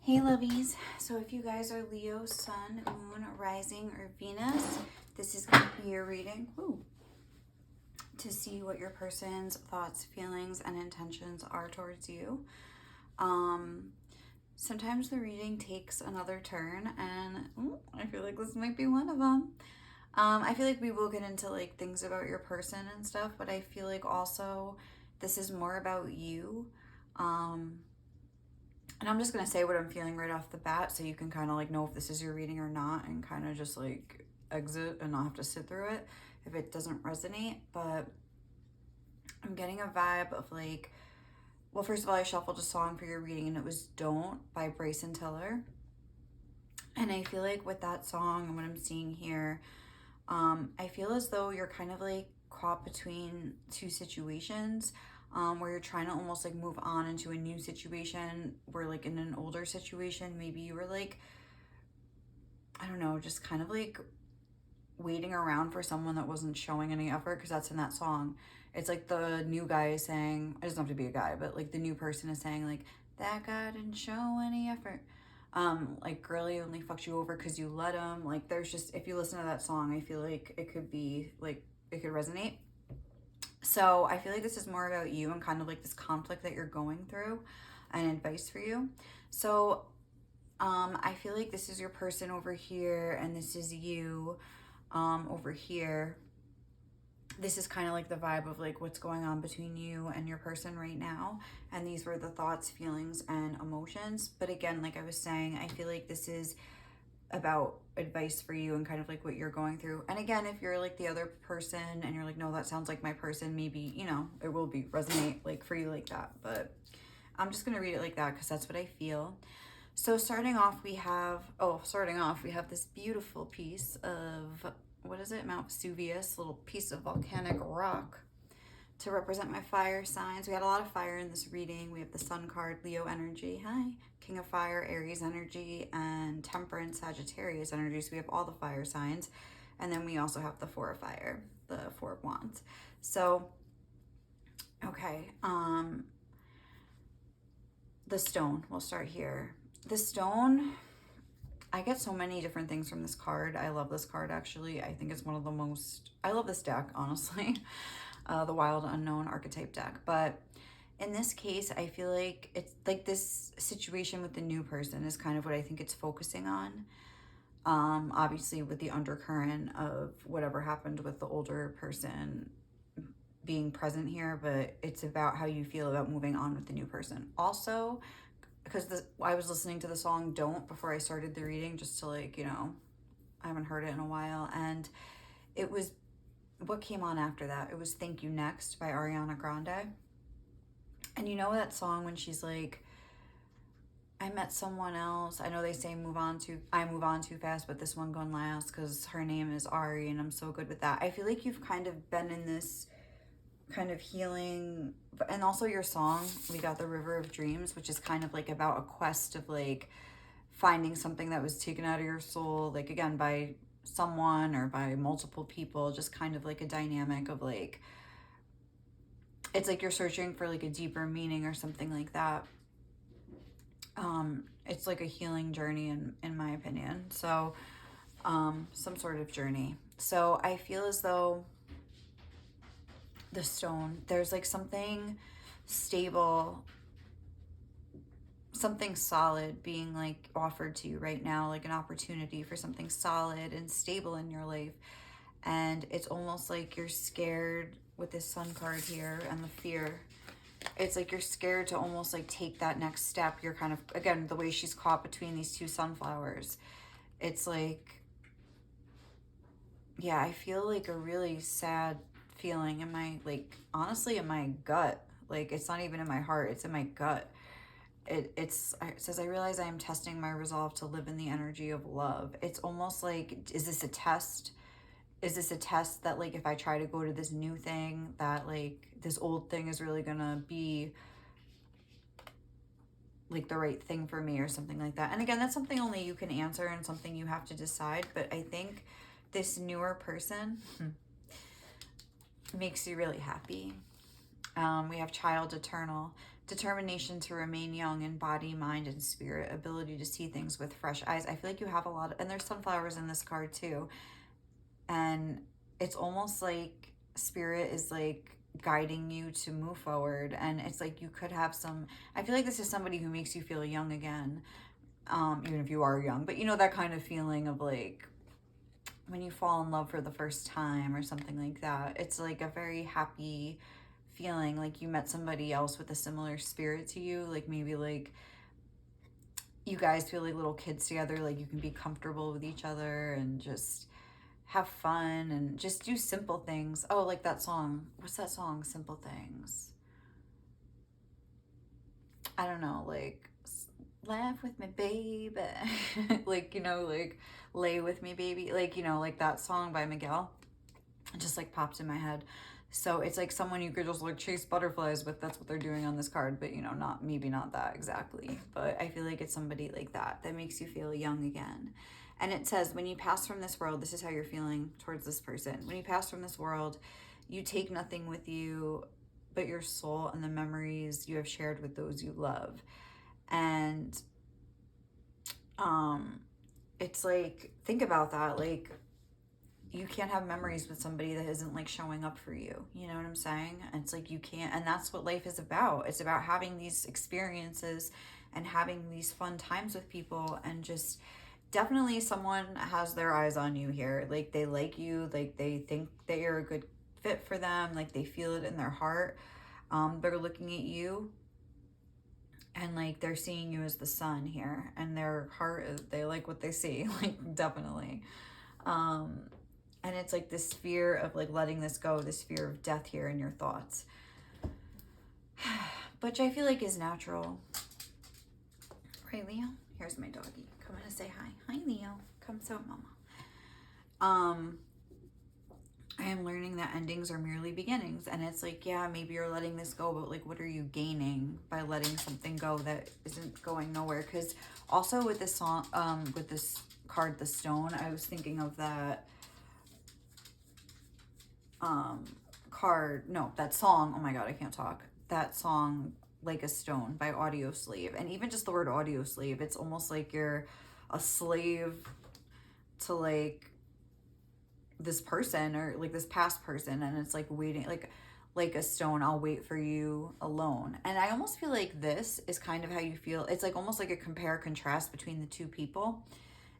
Hey lovies, so if you guys are Leo, Sun, Moon, Rising, or Venus, this is going to be your reading to see what your person's thoughts, feelings, and intentions are towards you. Sometimes the reading takes another turn, and I feel like this might be one of them. I feel like we will get into like things about your person and stuff, but I feel like also this is more about you. And I'm just going to say what I'm feeling right off the bat so you can kind of like know if this is your reading or not and kind of just like exit and not have to sit through it if it doesn't resonate. But I'm getting a vibe of like, well, first of all, I shuffled a song for your reading and it was Don't by Bryson Tiller. And I feel like with that song and what I'm seeing here, I feel as though you're kind of like caught between two situations. Where you're trying to almost like move on into a new situation where like in an older situation maybe you were like, I don't know, just kind of like waiting around for someone that wasn't showing any effort, because that's in that song. It's like the new guy is saying, it doesn't have to be a guy, but like the new person is saying like, that guy didn't show any effort. Like girly only fucked you over because you let him. Like there's just, if you listen to that song, I feel like it could be like, it could resonate. So I feel like this is more about you and kind of like this conflict that you're going through and advice for you. So I feel like this is your person over here and this is you over here. This is kind of like the vibe of like what's going on between you and your person right now. And these were the thoughts, feelings, and emotions. But again, like I was saying, I feel like this is about advice for you and kind of like what you're going through. And again, if you're like the other person and you're like, no, that sounds like my person, maybe, you know, it will be resonate like for you like that. But I'm just going to read it like that because that's what I feel. So starting off, we have this beautiful piece of, what is it? Mount Vesuvius, little piece of volcanic rock to represent my fire signs. We had a lot of fire in this reading. We have the Sun card, Leo energy. Hi. King of Fire, Aries energy, and Temperance, Sagittarius energy. So we have all the fire signs. And then we also have the Four of Fire, the Four of Wands. So, okay. The stone. We'll start here. The stone, I get so many different things from this card. I love this card, actually. I think it's one of the most, I love this deck, honestly. The Wild Unknown archetype deck. But in this case, I feel like it's like this situation with the new person is kind of what I think it's focusing on. Obviously with the undercurrent of whatever happened with the older person being present here, but it's about how you feel about moving on with the new person. Also, because I was listening to the song Don't before I started the reading, just to like, you know, I haven't heard it in a while. And it was, what came on after that? It was Thank You Next by Ariana Grande. And you know that song when she's like, I met someone else. I know they say I move on too fast, but this one gonna last because her name is Ari and I'm so good with that. I feel like you've kind of been in this kind of healing, and also your song, we got the River of Dreams, which is kind of like about a quest of like finding something that was taken out of your soul, like again, by someone or by multiple people, just kind of like a dynamic of like, it's like you're searching for like a deeper meaning or something like that. It's like a healing journey in my opinion. So some sort of journey. So I feel as though the stone, there's like something stable, something solid being like offered to you right now, like an opportunity for something solid and stable in your life. And it's almost like you're scared with this Sun card here and the fear. It's like you're scared to almost like take that next step. You're kind of, again, the way she's caught between these two sunflowers. It's like, yeah, I feel like a really sad feeling in my, like, honestly, in my gut. Like, it's not even in my heart, it's in my gut. It says, I realize I am testing my resolve to live in the energy of love. It's almost like, is this a test? Is this a test that like if I try to go to this new thing, that like this old thing is really gonna be like the right thing for me or something like that? And again, that's something only you can answer and something you have to decide. But I think this newer person makes you really happy. We have Child Eternal. determination to remain young in body, mind, and spirit, ability to see things with fresh eyes. I feel like you have a lot of, and there's sunflowers in this card too. And it's almost like spirit is like guiding you to move forward. And it's like you could have some, I feel like this is somebody who makes you feel young again, even if you are young, but you know, that kind of feeling of like when you fall in love for the first time or something like that. It's like a very happy feeling, like you met somebody else with a similar spirit to you, like maybe like you guys feel like little kids together, like you can be comfortable with each other and just have fun and just do simple things. Oh, like that song. What's that song? Simple Things. I don't know, like laugh with me, baby. Like, you know, like lay with me, baby. Like, you know, like that song by Miguel. It just like popped in my head. So it's like someone you could just like chase butterflies with. That's what they're doing on this card, but you know, not, maybe not that exactly. But I feel like it's somebody like that that makes you feel young again. And it says, when you pass from this world, this is how you're feeling towards this person. When you pass from this world, you take nothing with you but your soul and the memories you have shared with those you love. And it's like, think about that. Like, you can't have memories with somebody that isn't like showing up for you. You know what I'm saying? It's like you can't, and that's what life is about. It's about having these experiences and having these fun times with people, and just definitely someone has their eyes on you here. Like they like you, like they think that you're a good fit for them, like they feel it in their heart. They're looking at you and like they're seeing you as the sun here, and their heart is, they like what they see, like definitely. And it's like this fear of like letting this go, this fear of death here in your thoughts, which I feel like is natural. Right, Leo? Here's my doggy. Come in and say hi. Hi, Leo. Come so, mama. I am learning that endings are merely beginnings. And it's like, yeah, maybe you're letting this go, but like, what are you gaining by letting something go that isn't going nowhere? Because also with this song, with this card, the stone, I was thinking of that card, no, that song, oh my god, I can't talk, that song Like a Stone by Audioslave. And even just the word Audioslave, it's almost like you're a slave to like this person, or like this past person, and it's like waiting, like a stone, I'll wait for you alone. And I almost feel like this is kind of how you feel. It's like almost like a compare contrast between the two people.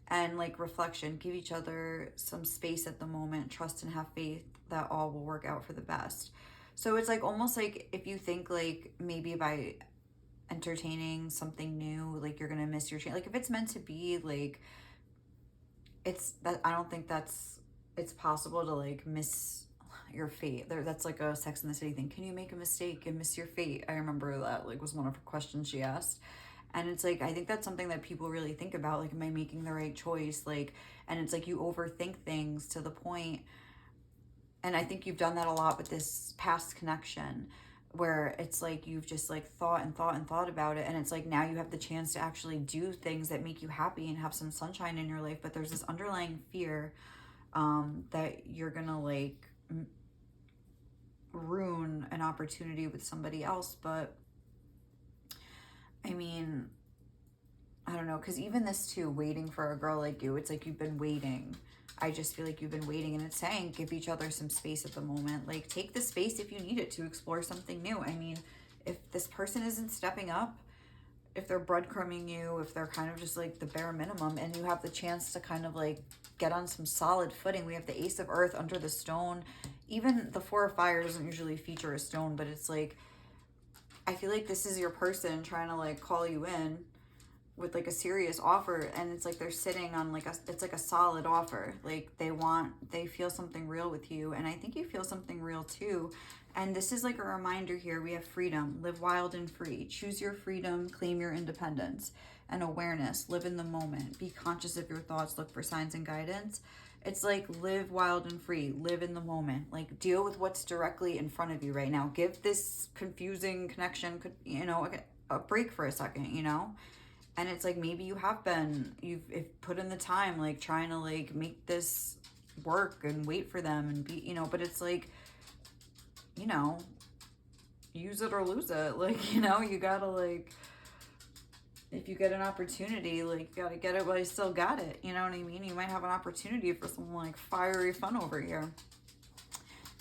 And like reflection, give each other some space at the moment, trust and have faith that all will work out for the best. So it's like almost like if you think like maybe by entertaining something new, like you're gonna miss your chance. Like if it's meant to be, like it's that, I don't think that's, it's possible to like miss your fate. That's like a Sex and the City thing. Can you make a mistake and miss your fate? I remember that like was one of her questions she asked. And it's like, I think that's something that people really think about. Like, am I making the right choice? Like, and it's like you overthink things to the point. And I think you've done that a lot with this past connection, where it's like you've just like thought and thought and thought about it. And it's like now you have the chance to actually do things that make you happy and have some sunshine in your life. But there's this underlying fear that you're going to like ruin an opportunity with somebody else. But I mean, I don't know, because even this too, waiting for a girl like you, it's like you've been waiting. I just feel like you've been waiting, and it's saying give each other some space at the moment. Like take the space if you need it to explore something new. I mean, if this person isn't stepping up, if they're breadcrumbing you, if they're kind of just like the bare minimum, and you have the chance to kind of like get on some solid footing. We have the Ace of Earth under the stone. Even the Four of Fire doesn't usually feature a stone, but it's like, I feel like this is your person trying to like call you in with like a serious offer, and it's like they're sitting on like it's like a solid offer. Like they feel something real with you, and I think you feel something real too. And this is like a reminder here. We have freedom, live wild and free, choose your freedom, claim your independence, and awareness, live in the moment, be conscious of your thoughts, look for signs and guidance. It's like live wild and free, live in the moment, like deal with what's directly in front of you right now. Give this confusing connection, you know, a break for a second, you know. And it's like maybe you have been, you've put in the time, like trying to like make this work and wait for them and be, you know, but it's like, you know, use it or lose it. Like, you know, you gotta, like, if you get an opportunity, like, you gotta get it while you still got it. You know what I mean? You might have an opportunity for some, like, fiery fun over here.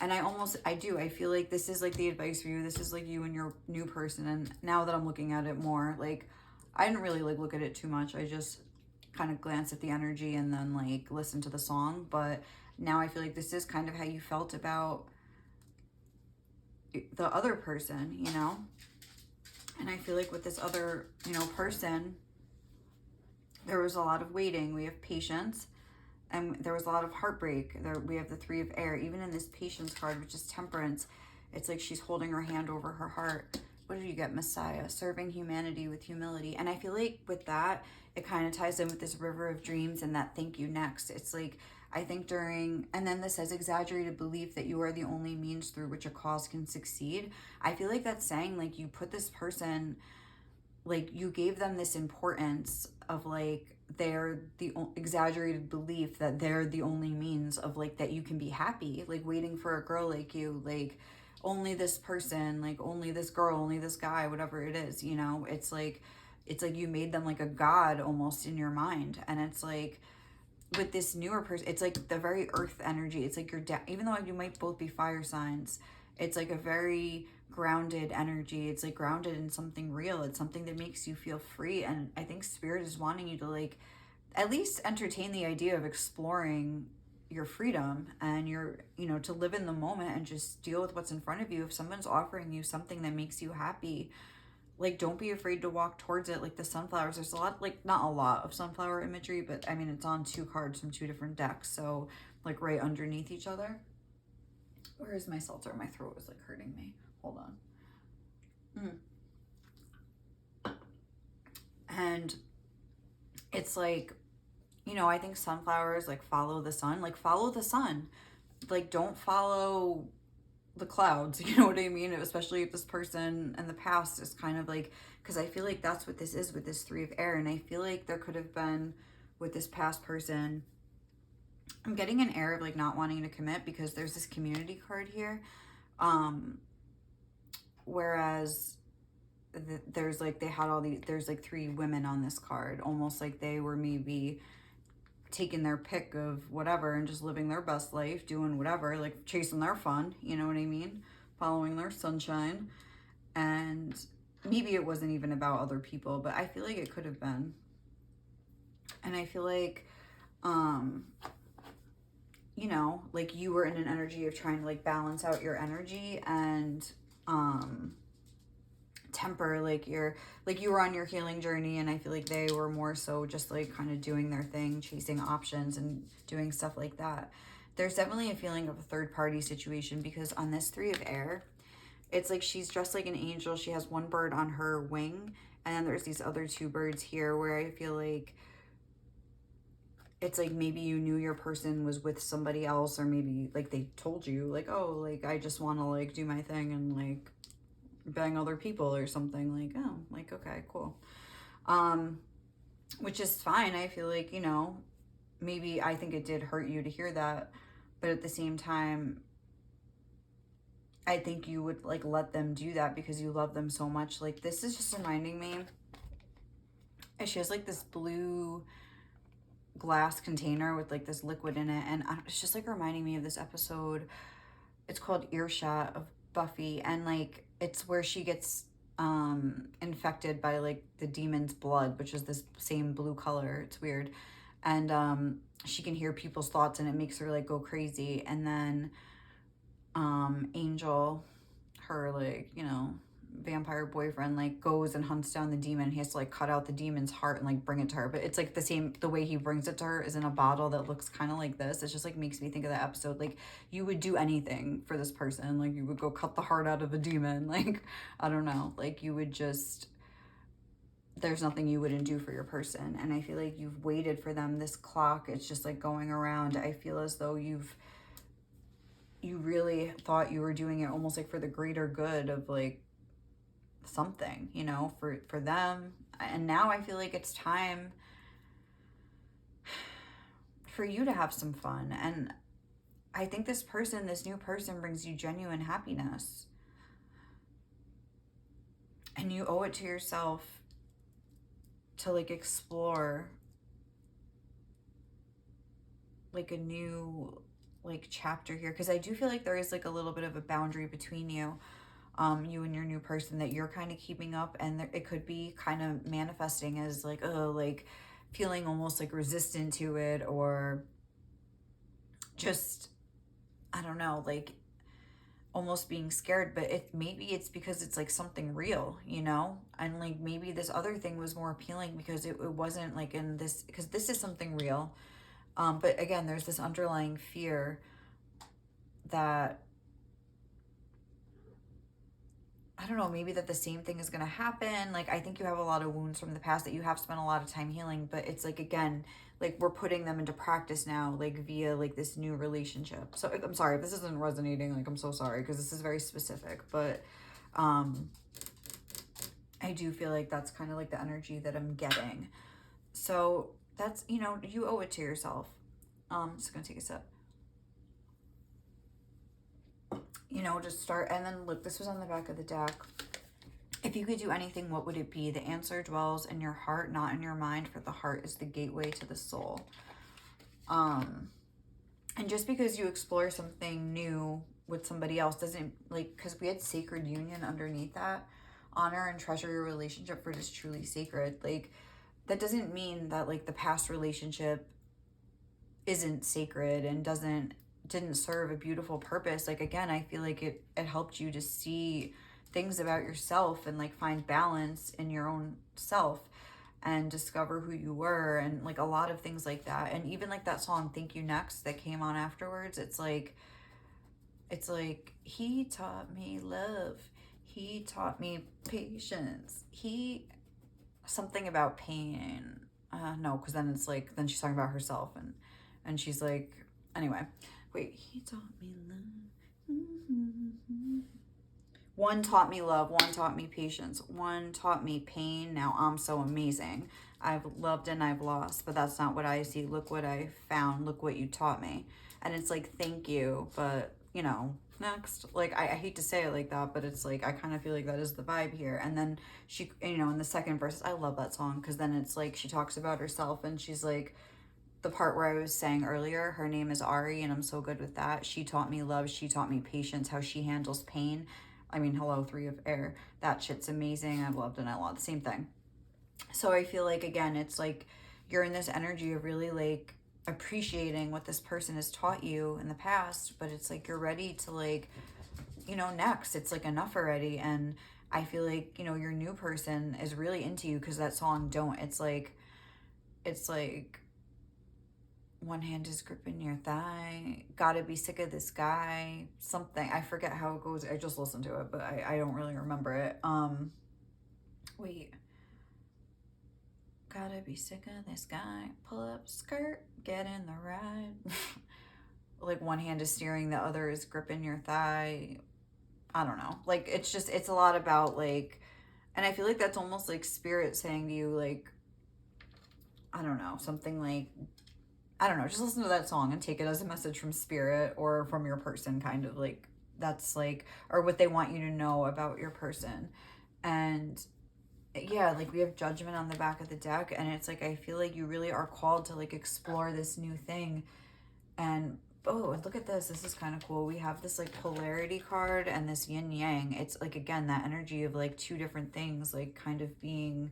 And I feel like this is, like, the advice for you. This is, like, you and your new person. And now that I'm looking at it more, like, I didn't really, like, look at it too much. I just kind of glance at the energy and then, like, listen to the song. But now I feel like this is kind of how you felt about the other person, you know? And I feel like with this other, you know, person, there was a lot of waiting. We have patience, and there was a lot of heartbreak. There we have the Three of Air. Even in this patience card, which is Temperance, it's like she's holding her hand over her heart. What did you get? Messiah, serving humanity with humility. And I feel like with that, it kind of ties in with this River of Dreams and that thank you next. It's like, I think during, and then this says exaggerated belief that you are the only means through which a cause can succeed. I feel like that's saying, like, you put this person, like, you gave them this importance of, like, they're the exaggerated belief that they're the only means of, like, that you can be happy, like, waiting for a girl like you, like, only this person, like, only this girl, only this guy, whatever it is, you know? It's like you made them like a god almost in your mind. And it's like, with this newer person, it's like the very earth energy. It's like your dad, even though you might both be fire signs, it's like a very grounded energy. It's like grounded in something real. It's something that makes you feel free. And I think spirit is wanting you to, like, at least entertain the idea of exploring your freedom and your, you know, to live in the moment and just deal with what's in front of you. If someone's offering you something that makes you happy, like, don't be afraid to walk towards it. Like the sunflowers, there's a lot, like, not a lot of sunflower imagery, but I mean, it's on 2 cards from 2 different decks, so, like, right underneath each other. Where is my seltzer? My throat is, like, hurting me. Hold on. And it's like, you know, I think sunflowers, like, follow the sun. Like, follow the sun. Like, don't follow the clouds, you know what I mean? Especially if this person in the past is kind of like, because I feel like that's what this is with this Three of Air. And I feel like there could have been, with this past person, I'm getting an air of, like, not wanting to commit, because there's this community card here. Whereas there's, like, they had all these, there's, like, 3 women on this card, almost like they were maybe taking their pick of whatever and just living their best life, doing whatever, like, chasing their fun, you know what I mean? Following their sunshine. And maybe it wasn't even about other people, but I feel like it could have been. And I feel like, you know, like, you were in an energy of trying to, like, balance out your energy and, temper, like, you were on your healing journey, and I feel like they were more so just, like, kind of doing their thing, chasing options and doing stuff like that. There's definitely a feeling of a third party situation, because on this Three of Air, it's like she's dressed like an angel. She has 1 bird on her wing, and then there's these other 2 birds here, where I feel like it's like maybe you knew your person was with somebody else, or maybe, like, they told you, like, oh, like, I just want to, like, do my thing and, like, bang other people or something. Like, oh, like, okay, cool. Which is fine. I feel like, you know, maybe I think it did hurt you to hear that, but at the same time, I think you would, like, let them do that because you love them so much. Like, this is just reminding me, she has, like, this blue glass container with, like, this liquid in it, and it's just, like, reminding me of this episode. It's called Earshot of Buffy, and, like, it's where she gets infected by, like, the demon's blood, which is this same blue color. It's weird. And she can hear people's thoughts, and it makes her, like, go crazy. And then Angel, her, like, you know, vampire boyfriend, like, goes and hunts down the demon. He has to, like, cut out the demon's heart and, like, bring it to her, but it's, like, the way he brings it to her is in a bottle that looks kind of like this. It just, like, makes me think of that episode. Like, you would do anything for this person. Like, you would go cut the heart out of a demon. Like, I don't know, like, you would just, there's nothing you wouldn't do for your person. And I feel like you've waited for them. This clock, it's just, like, going around. I feel as though you really thought you were doing it almost, like, for the greater good of, like, something, you know, for them. And now I feel like it's time for you to have some fun. And I think this new person brings you genuine happiness. And you owe it to yourself to like explore like a new like chapter here, because I do feel like there is like a little bit of a boundary between you, you and your new person, that you're kind of keeping up, and it could be kind of manifesting as like, oh, like feeling almost like resistant to it, or just, I don't know, like almost being scared. But maybe it's because it's like something real, you know, and like maybe this other thing was more appealing because it wasn't like in this, because this is something real. But again, there's this underlying fear that, I don't know, maybe that the same thing is going to happen. Like, I think you have a lot of wounds from the past that you have spent a lot of time healing, but it's like, again, like we're putting them into practice now, like via like this new relationship. So I'm sorry if this isn't resonating, like I'm so sorry, because this is very specific, but I do feel like that's kind of like the energy that I'm getting. So that's, you know, you owe it to yourself. Just gonna take a sip. You know, just start. And then look, this was on the back of the deck. If you could do anything, what would it be? The answer dwells in your heart, not in your mind, for the heart is the gateway to the soul. And just because you explore something new with somebody else doesn't, like, because we had sacred union underneath that, honor and treasure your relationship, for it is truly sacred. Like, that doesn't mean that like the past relationship isn't sacred and didn't serve a beautiful purpose. Like, again, I feel like it helped you to see things about yourself and like find balance in your own self and discover who you were, and like a lot of things like that. And even like that song Thank You Next that came on afterwards, it's like he taught me love, he taught me patience, he something about pain. No, because then it's like, then she's talking about herself, and she's like, anyway, wait, he taught me love. Mm-hmm. One taught me love, one taught me patience, one taught me pain. Now I'm so amazing. I've loved and I've lost, but that's not what I see. Look what I found. Look what you taught me. And it's like, thank you, but you know, next. Like, I hate to say it like that, but it's like, I kind of feel like that is the vibe here. And then she, you know, in the second verse, I love that song, because then it's like she talks about herself, and she's like, the part where I was saying earlier, her name is Ari, and I'm so good with that. She taught me love, she taught me patience, how she handles pain. I mean, hello, 3 of air. That shit's amazing. I've loved and I love the same thing. So I feel like, again, it's like you're in this energy of really like appreciating what this person has taught you in the past, but it's like you're ready to like, you know, next. It's like enough already. And I feel like, you know, your new person is really into you, because that song Don't, it's like one hand is gripping your thigh, gotta be sick of this guy, something. I forget how it goes. I just listened to it, but I don't really remember it. Wait. Gotta be sick of this guy, pull up skirt, get in the ride. Like, one hand is steering, the other is gripping your thigh. I don't know. Like, it's just, it's a lot about like, and I feel like that's almost like spirit saying to you, like, I don't know, something like, I don't know, just listen to that song and take it as a message from spirit or from your person, kind of like, that's like, or what they want you to know about your person. And yeah, like we have Judgment on the back of the deck, and it's like, I feel like you really are called to like explore this new thing. And oh, and look at this. This is kind of cool. We have this like polarity card and this yin yang. It's like, again, that energy of like two different things, like kind of being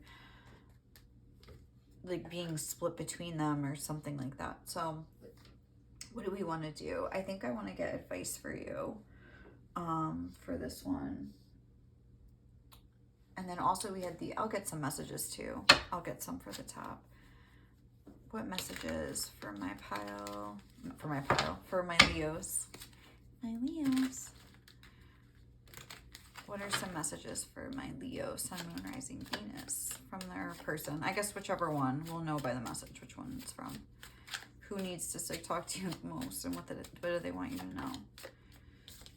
split between them or something like that. So what do we want to do? I think I want to get advice for you for this one. And then also we had I'll get some messages too. I'll get some for the top. What messages for my pile? Not for my pile, for my Leos. My Leos. What are some messages for my Leo, Sun, Moon, Rising, Venus from their person? I guess whichever one. We'll know by the message which one it's from. Who needs to like talk to you the most, and what do they want you to know?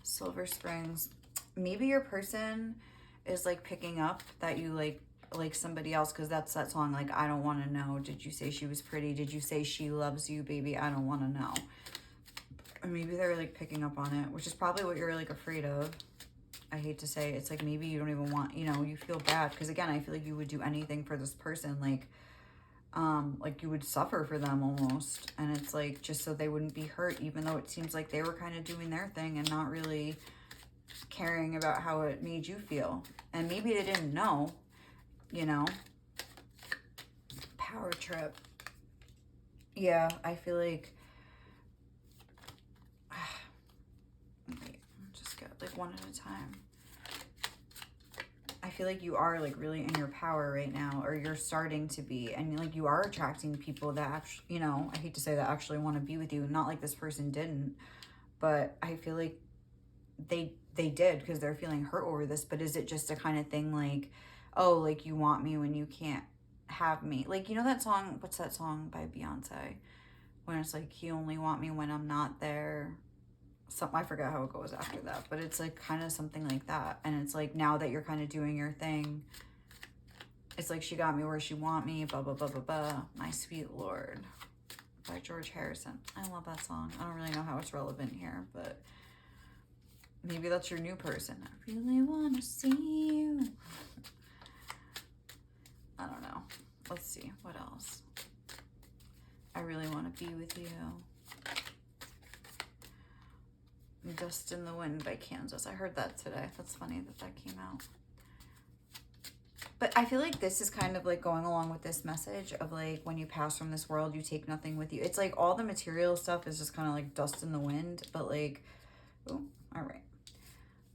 Silver Springs. Maybe your person is like picking up that you like somebody else, because that's that song, like, I don't want to know. Did you say she was pretty? Did you say she loves you, baby? I don't want to know. Or maybe they're like picking up on it, which is probably what you're like afraid of. I hate to say, it's like maybe you don't even want, you know, you feel bad. Because again, I feel like you would do anything for this person. Like you would suffer for them almost. And it's like, just so they wouldn't be hurt, even though it seems like they were kind of doing their thing and not really caring about how it made you feel. And maybe they didn't know, you know. Power trip. Yeah, I feel like, wait, just get like one at a time. I feel like you are like really in your power right now, or you're starting to be, and like you are attracting people that actually, you know, I hate to say that, actually want to be with you. Not like this person didn't, but I feel like they did, because they're feeling hurt over this. But is it just a kind of thing like, oh, like you want me when you can't have me? Like, you know that song, what's that song by Beyonce, when it's like, you only want me when I'm not there? Something, I forget how it goes after that, but it's like kind of something like that. And it's like, now that you're kind of doing your thing, it's like, she got me where she want me, blah blah blah blah blah, my sweet Lord, by George Harrison. I love that song. I don't really know how it's relevant here, but maybe that's your new person. I really want to see you. I don't know. Let's see what else. I really want to be with you. Dust in the Wind by Kansas. I heard that today. That's funny that that came out. But I feel like this is kind of like going along with this message of like, when you pass from this world, you take nothing with you. It's like all the material stuff is just kind of like dust in the wind. But like, oh, all right.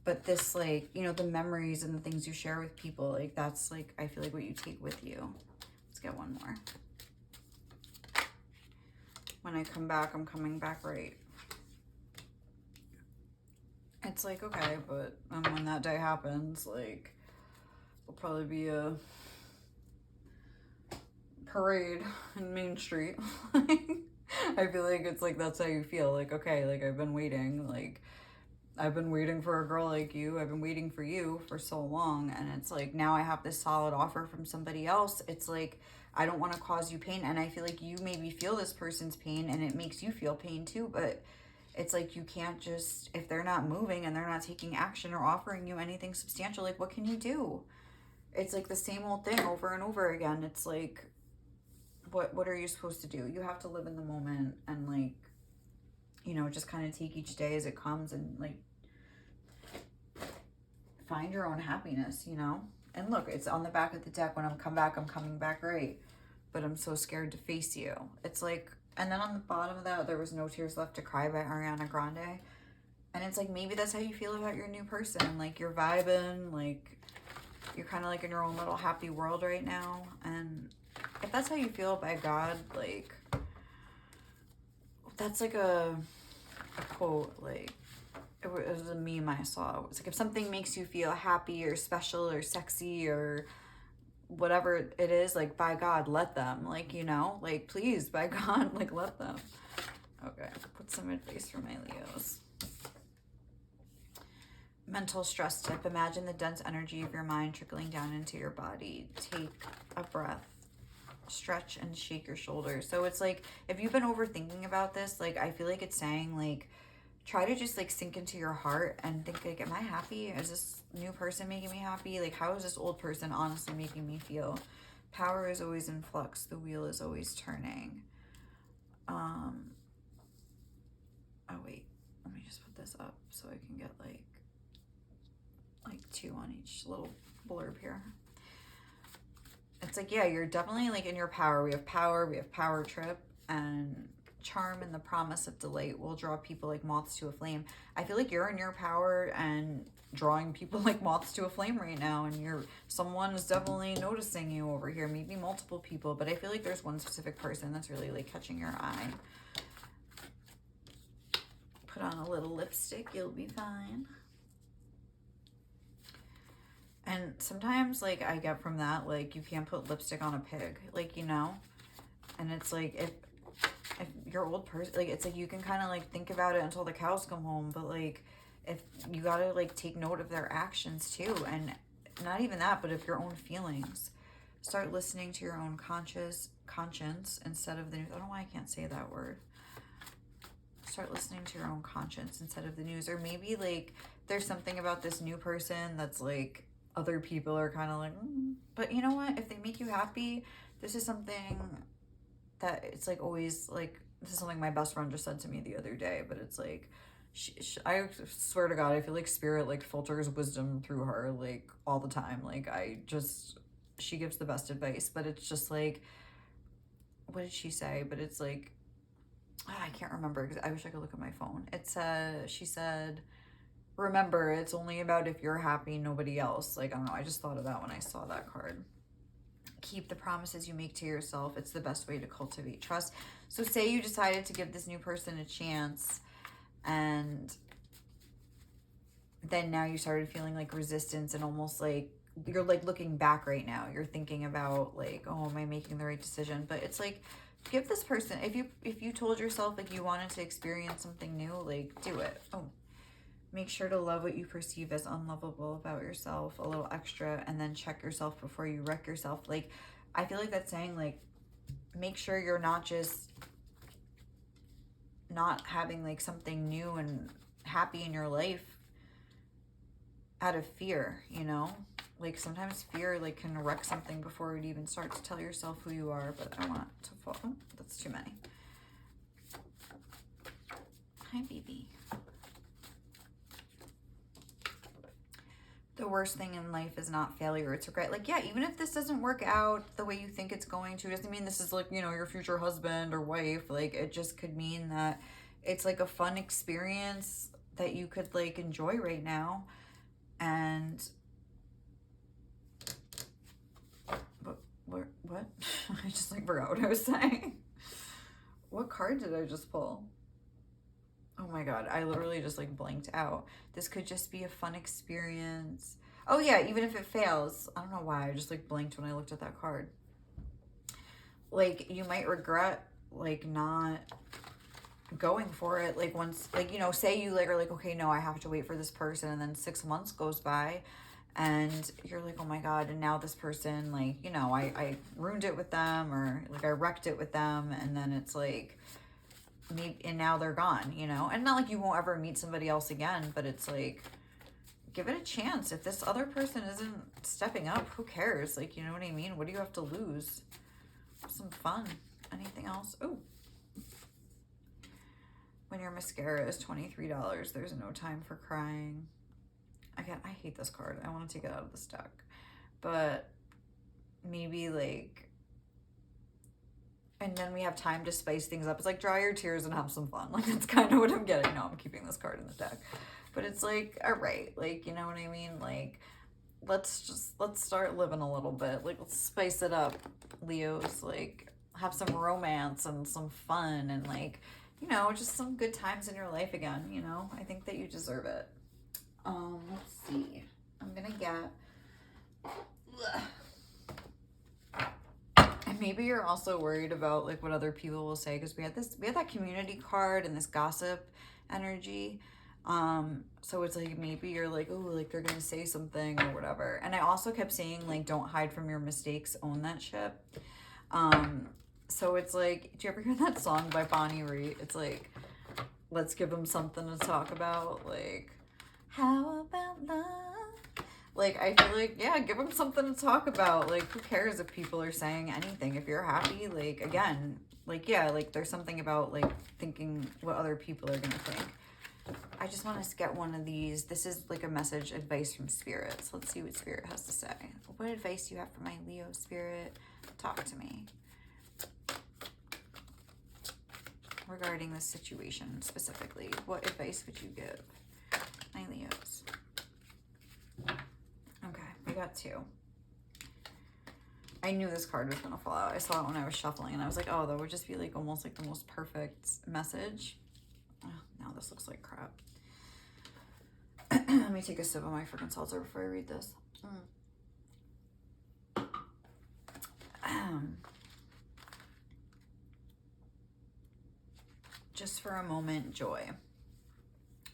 But this, like, you know, the memories and the things you share with people, like that's like, I feel like what you take with you. Let's get one more. When I come back, I'm coming back right. It's like, okay, but when that day happens, like, it'll probably be a parade in Main Street. I feel like it's like, that's how you feel. Like, okay, like, I've been waiting. Like, I've been waiting for a girl like you. I've been waiting for you for so long. And it's like, now I have this solid offer from somebody else. It's like, I don't want to cause you pain. And I feel like you maybe feel this person's pain and it makes you feel pain too. But it's like, you can't just, if they're not moving and they're not taking action or offering you anything substantial, like, what can you do? It's like the same old thing over and over again. It's like, what are you supposed to do? You have to live in the moment and like, you know, just kind of take each day as it comes and like find your own happiness, you know? And look, it's on the back of the deck. When I'm coming back right. But I'm so scared to face you. It's like, and then on the bottom of that, there was No Tears Left to Cry by Ariana Grande. And it's like, maybe that's how you feel about your new person. Like, you're vibing, like, you're kind of like in your own little happy world right now. And if that's how you feel, by God, like, that's like a quote, like, it was a meme I saw. It's like, if something makes you feel happy or special or sexy or whatever it is, like, by God, let them. Like, you know, like, please, by God, like, let them. Okay, put some advice for my Leos. Mental stress tip. Imagine the dense energy of your mind trickling down into your body. Take a breath. Stretch and shake your shoulders. So it's like, if you've been overthinking about this, like, I feel like it's saying, like, try to just like sink into your heart and think, like, am I happy? Is this new person making me happy? Like, how is this old person honestly making me feel? Power is always in flux. The wheel is always turning. Oh wait, let me just put this up so I can get like 2 on each little blurb here. It's like, yeah, you're definitely like in your power. We have power trip, and charm and the promise of delight will draw people like moths to a flame. I feel like you're in your power and drawing people like moths to a flame right now, and someone is definitely noticing you over here, maybe multiple people, but I feel like there's one specific person that's really like catching your eye. Put on a little lipstick, you'll be fine. And sometimes, like, I get from that, like, you can't put lipstick on a pig, like, you know? And it's like, if your old person, like, it's like, you can kind of like think about it until the cows come home, but like, if you gotta like take note of their actions too, and not even that, but of your own feelings. Start listening to your own conscience instead of the news. I don't know why I can't say that word. start listening to your own conscience instead of the news. Or maybe like there's something about this new person that's like other people are kind of like, but you know what? If they make you happy, this is something that it's like always like, this is something my best friend just said to me the other day, but it's like, I swear to God, I feel like spirit like filters wisdom through her like all the time. Like she gives the best advice, but it's just like, what did she say? But it's like, I can't remember because I wish I could look at my phone. She said, remember, it's only about if you're happy, nobody else. Like, I don't know. I just thought of that when I saw that card. Keep the promises you make to yourself. It's the best way to cultivate trust. So say you decided to give this new person a chance and then now you started feeling like resistance and almost like you're like looking back right now. You're thinking about like, oh, am I making the right decision? But it's like, give this person, if you told yourself like you wanted to experience something new, like do it. Oh, make sure to love what you perceive as unlovable about yourself a little extra, and then check yourself before you wreck yourself. Like, I feel like that's saying like, make sure you're not just not having like something new and happy in your life out of fear, you know? Like sometimes fear like can wreck something before it even starts. Tell yourself who you are. But I want to fall. Oh, that's too many. Hi, baby. The worst thing in life is not failure, it's regret. Like, yeah, even if this doesn't work out the way you think it's going to, doesn't mean this is like, you know, your future husband or wife. Like, it just could mean that it's like a fun experience that you could like enjoy right now. And what? I just like forgot what I was saying. What card did I just pull? Oh my God, I literally just like blanked out. This could just be a fun experience. Oh yeah, even if it fails. I don't know why, I just like blinked when I looked at that card. Like you might regret like not going for it. Like once, like, you know, say you like are like, okay, no, I have to wait for this person, and then 6 months goes by and you're like, oh my God, and now this person, like, you know, I ruined it with them, or like I wrecked it with them, and then it's like, and now they're gone, you know? And not like you won't ever meet somebody else again, but it's like, give it a chance. If this other person isn't stepping up, who cares? Like, you know what I mean? What do you have to lose? Have some fun. Anything else? Oh. When your mascara is $23, there's no time for crying. Again, I hate this card. I want to take it out of this deck. But maybe like, and then we have time to spice things up. It's like dry your tears and have some fun. Like that's kind of what I'm getting. No, I'm keeping this card in the deck. But it's like, all right, like, you know what I mean? Like, let's start living a little bit. Like, let's spice it up, Leos. Like, have some romance and some fun and like, you know, just some good times in your life again, you know? I think that you deserve it. Let's see. I'm gonna get... And maybe you're also worried about like what other people will say, because we had that community card and this gossip energy. So it's like maybe you're like, oh, like they're gonna say something or whatever. And I also kept saying like, don't hide from your mistakes, own that shit. So it's like, do you ever hear that song by Bonnie Raitt? It's like, let's give them something to talk about. Like, how about love? Like, I feel like, yeah, give them something to talk about. Like, who cares if people are saying anything? If you're happy, like, again, like, yeah, like, there's something about, like, thinking what other people are going to think. I just want to get one of these. This is, like, a message, advice from Spirit. So let's see what Spirit has to say. What advice do you have for my Leo Spirit? Talk to me regarding this situation specifically. What advice would you give my Leos? Okay, we got 2. I knew this card was gonna fall out. I saw it when I was shuffling and I was like, oh, that would just be like almost like the most perfect message. Oh, now this looks like crap. Let me take a sip of my freaking seltzer before I read this. Just for a moment, joy.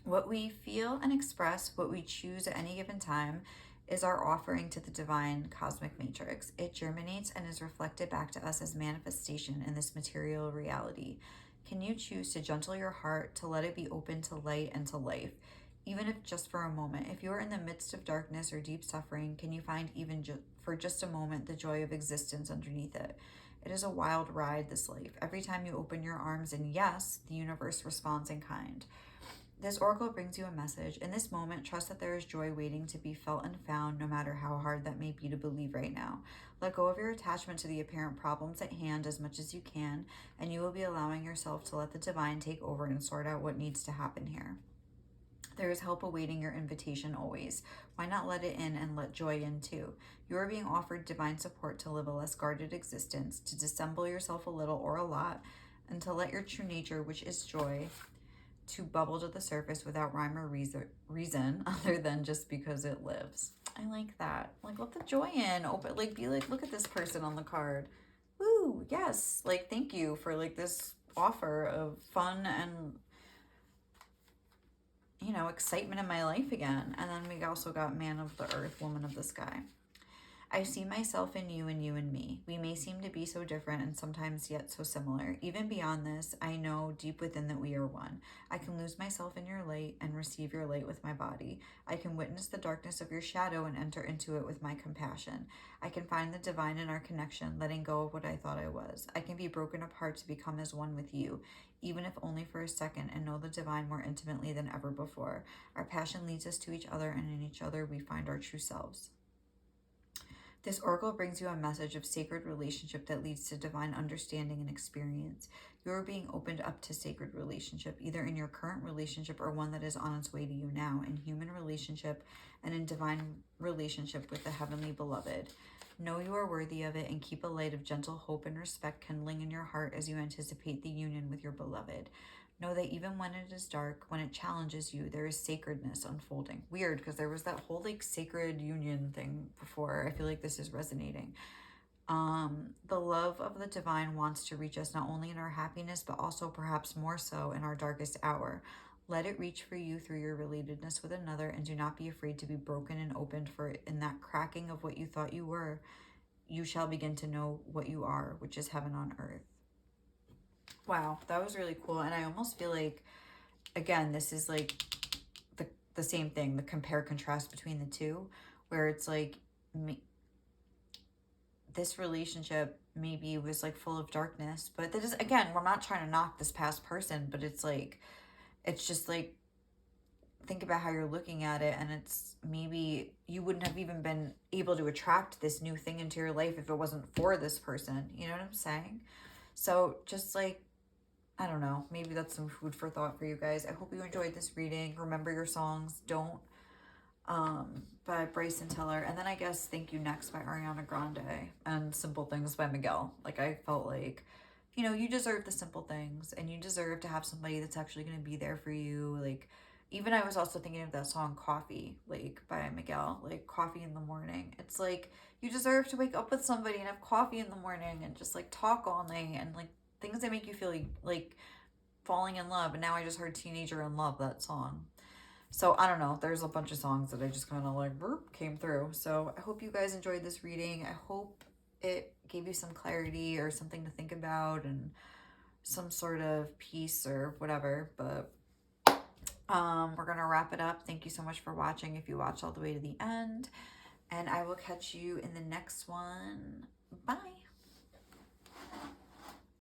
What we feel and express, what we choose at any given time, is our offering to the divine cosmic matrix. It germinates and is reflected back to us as manifestation in this material reality. Can you choose to gentle your heart, to let it be open to light and to life, even if just for a moment? If you are in the midst of darkness or deep suffering, can you find even for just a moment the joy of existence underneath it? It is a wild ride, this life. Every time you open your arms and yes, the universe responds in kind. This oracle brings you a message. In this moment, trust that there is joy waiting to be felt and found, no matter how hard that may be to believe right now. Let go of your attachment to the apparent problems at hand as much as you can, and you will be allowing yourself to let the divine take over and sort out what needs to happen here. There is help awaiting your invitation always. Why not let it in and let joy in too? You are being offered divine support to live a less guarded existence, to dissemble yourself a little or a lot, and to let your true nature, which is joy, to bubble to the surface without rhyme or reason other than just because it lives. I like that. Like, let the joy in. Open, like, be like, look at this person on the card. Woo, yes. Like, thank you for like this offer of fun and, you know, excitement in my life again. And then we also got man of the earth, woman of the sky. I see myself in you and you in me. We may seem to be so different and sometimes yet so similar. Even beyond this, I know deep within that we are one. I can lose myself in your light and receive your light with my body. I can witness the darkness of your shadow and enter into it with my compassion. I can find the divine in our connection, letting go of what I thought I was. I can be broken apart to become as one with you, even if only for a second, and know the divine more intimately than ever before. Our passion leads us to each other, and in each other we find our true selves. This oracle brings you a message of sacred relationship that leads to divine understanding and experience. You are being opened up to sacred relationship, either in your current relationship or one that is on its way to you now, in human relationship and in divine relationship with the heavenly beloved. Know you are worthy of it and keep a light of gentle hope and respect kindling in your heart as you anticipate the union with your beloved. Know that even when it is dark, when it challenges you, there is sacredness unfolding. Weird, because there was that whole like sacred union thing before. I feel like this is resonating. The love of the divine wants to reach us not only in our happiness, but also perhaps more so in our darkest hour. Let it reach for you through your relatedness with another, and do not be afraid to be broken and opened, for in that cracking of what you thought you were, you shall begin to know what you are, which is heaven on earth. Wow, that was really cool. And I almost feel like, again, this is like the same thing, the compare contrast between the two, where it's like this relationship maybe was like full of darkness, but that is, again, we're not trying to knock this past person, but it's like, it's just like, think about how you're looking at it, and it's maybe you wouldn't have even been able to attract this new thing into your life if it wasn't for this person. You know what I'm saying? So just like, I don't know, maybe that's some food for thought for you guys. I hope you enjoyed this reading. Remember your songs, Don't, by Bryson Tiller. And then I guess Thank You Next by Ariana Grande, and Simple Things by Miguel. Like, I felt like, you know, you deserve the simple things, and you deserve to have somebody that's actually going to be there for you. Like, even I was also thinking of that song Coffee, like by Miguel, like coffee in the morning. It's like, you deserve to wake up with somebody and have coffee in the morning and just like talk all night and like things that make you feel like falling in love. And now I just heard Teenager in Love, that song. So I don't know, there's a bunch of songs that I just kind of like came through. So I hope you guys enjoyed this reading. I hope it gave you some clarity or something to think about and some sort of peace or whatever. But we're gonna wrap it up. Thank you so much for watching if you watched all the way to the end, and I will catch you in the next one. Bye.